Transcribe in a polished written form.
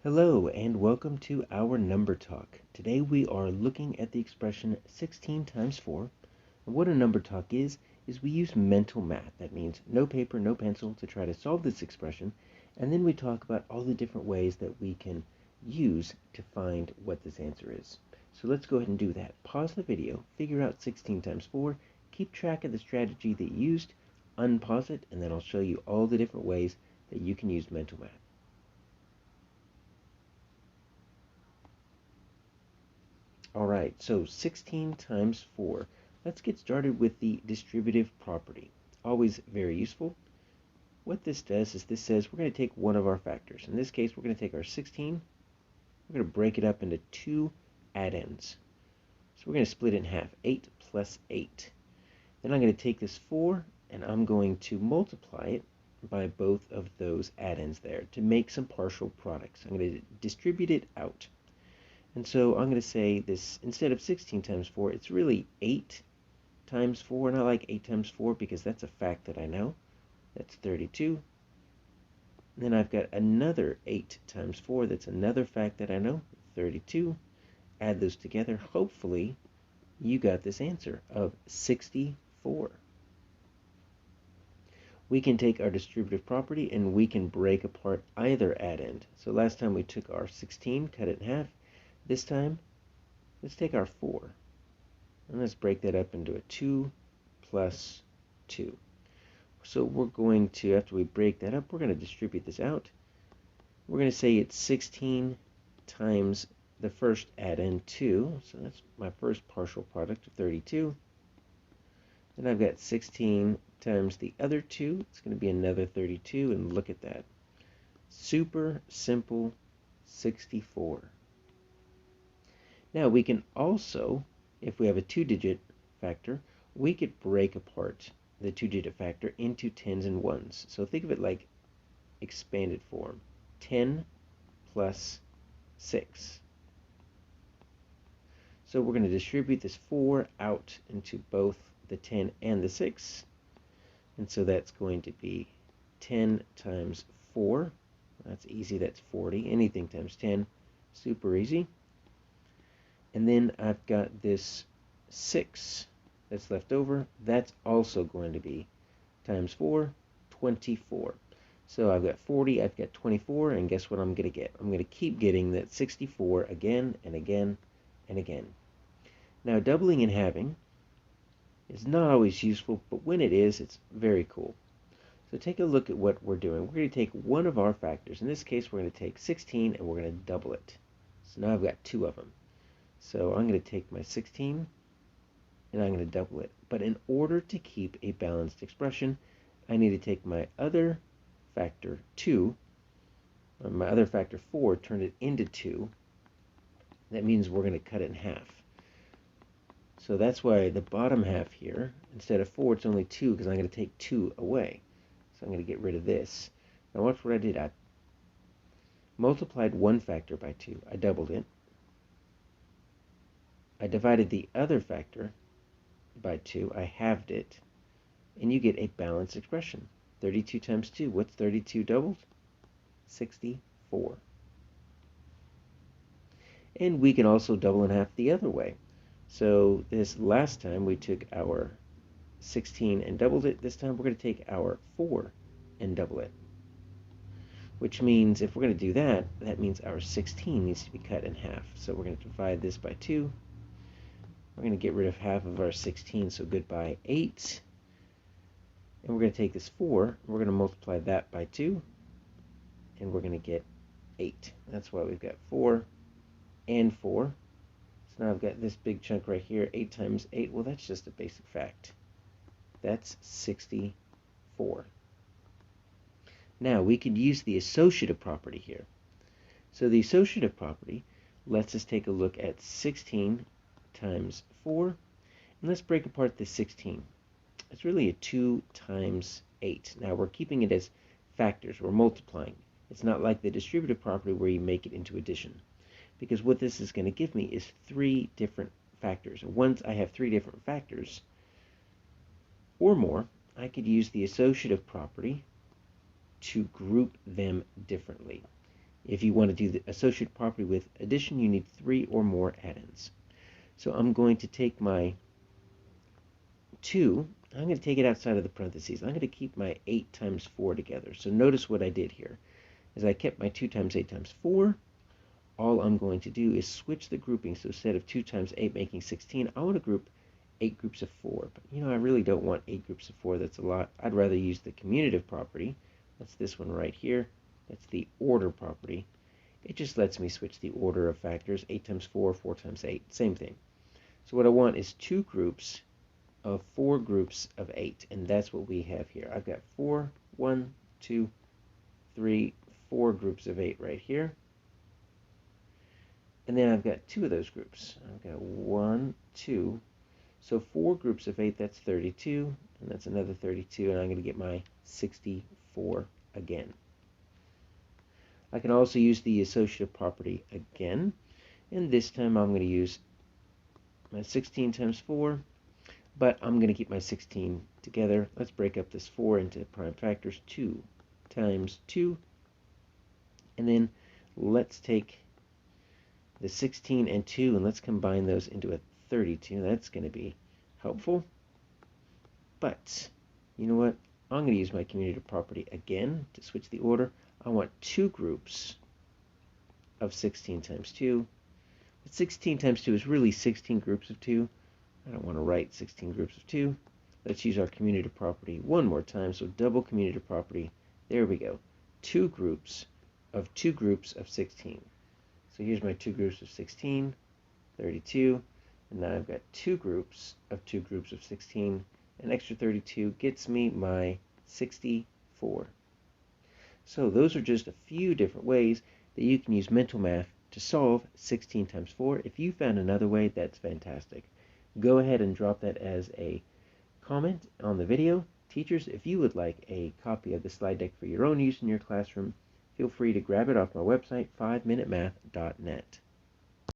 Hello and welcome to our number talk. Today we are looking at the expression 16 times 4. And what a number talk is we use mental math. That means no paper, no pencil to try to solve this expression. And then we talk about all the different ways that we can use to find what this answer is. So let's go ahead and do that. Pause the video, figure out 16 times 4, keep track of the strategy that you used, unpause it, and then I'll show you all the different ways that you can use mental math. Alright, so 16 times 4. Let's get started with the distributive property. Always very useful. What this does is this says we're going to take one of our factors. In this case, we're going to take our 16. We're going to break it up into two addends. So we're going to split it in half. 8 plus 8. Then I'm going to take this 4 and I'm going to multiply it by both of those addends there to make some partial products. I'm going to distribute it out. And so I'm going to say this, instead of 16 times 4, it's really 8 times 4. And I like 8 times 4 because that's a fact that I know. That's 32. And then I've got another 8 times 4. That's another fact that I know, 32. Add those together. Hopefully, you got this answer of 64. We can take our distributive property and we can break apart either addend. So last time we took our 16, cut it in half. This time, let's take our 4, and let's break that up into a 2 plus 2. So we're going to, after we break that up, we're going to distribute this out. We're going to say it's 16 times the first addend 2, so that's my first partial product of 32. Then I've got 16 times the other 2, it's going to be another 32, and look at that. Super simple 64. Now we can also, if we have a two-digit factor, we could break apart the two-digit factor into tens and ones. So think of it like expanded form. 10 plus 6. So we're going to distribute this 4 out into both the 10 and the 6. And so that's going to be 10 times 4. That's easy, that's 40. Anything times 10, super easy. And then I've got this 6 that's left over. That's also going to be times 4, 24. So I've got 40, I've got 24, and guess what I'm going to get? I'm going to keep getting that 64 again and again and again. Now, doubling and halving is not always useful, but when it is, it's very cool. So take a look at what we're doing. We're going to take one of our factors. In this case, we're going to take 16 and we're going to double it. So now I've got two of them. So I'm going to take my 16 and I'm going to double it. But in order to keep a balanced expression, I need to take my other factor 2, or my other factor 4, turn it into 2. That means we're going to cut it in half. So that's why the bottom half here, instead of 4, it's only 2 because I'm going to take 2 away. So I'm going to get rid of this. Now watch what I did. I multiplied one factor by 2. I doubled it. I divided the other factor by 2, I halved it, and you get a balanced expression. 32 times 2, what's 32 doubled? 64. And we can also double in half the other way. So this last time we took our 16 and doubled it. This time we're going to take our 4 and double it. Which means if we're going to do that, that means our 16 needs to be cut in half. So we're going to divide this by 2. We're going to get rid of half of our 16, so goodbye 8. And we're going to take this 4, we're going to multiply that by 2, and we're going to get 8. That's why we've got 4 and 4. So now I've got this big chunk right here, 8 times 8. Well, that's just a basic fact. That's 64. Now, we could use the associative property here. So the associative property lets us take a look at 16 times 4, and let's break apart this 16. It's really a 2 times 8. Now we're keeping it as factors, we're multiplying. It's not like the distributive property where you make it into addition, because what this is going to give me is 3 different factors. Once I have 3 different factors or more, I could use the associative property to group them differently. If you want to do the associative property with addition, you need 3 or more addends. So I'm going to take my 2, I'm going to take it outside of the parentheses. I'm going to keep my 8 times 4 together. So notice what I did here is I kept my 2 times 8 times 4. All I'm going to do is switch the grouping. So instead of 2 times 8 making 16, I want to group 8 groups of 4. But I really don't want 8 groups of 4. That's a lot. I'd rather use the commutative property. That's this one right here. That's the order property. It just lets me switch the order of factors. 8 times 4, 4 times 8, same thing. So what I want is 2 groups of 4 groups of 8, and that's what we have here. I've got 4, 1, 2, 3, 4 groups of 8 right here. And then I've got 2 of those groups. I've got 1, 2. So 4 groups of 8, that's 32, and that's another 32, and I'm going to get my 64 again. I can also use the associative property again, and this time I'm going to use my 16 times 4, but I'm going to keep my 16 together. Let's break up this 4 into prime factors. 2 times 2, and then let's take the 16 and 2 and let's combine those into a 32. That's going to be helpful. But you know what? I'm going to use my commutative property again to switch the order. I want 2 groups of 16 times 2. But 16 times 2 is really 16 groups of 2. I don't want to write 16 groups of 2. Let's use our commutative property one more time. So double commutative property. There we go. 2 groups of 2 groups of 16. So here's my 2 groups of 16, 32. And now I've got 2 groups of 2 groups of 16. An extra 32 gets me my 64. So those are just a few different ways that you can use mental math to solve 16 times 4. If you found another way, that's fantastic. Go ahead and drop that as a comment on the video. Teachers, if you would like a copy of the slide deck for your own use in your classroom, feel free to grab it off my website, 5minutemath.net.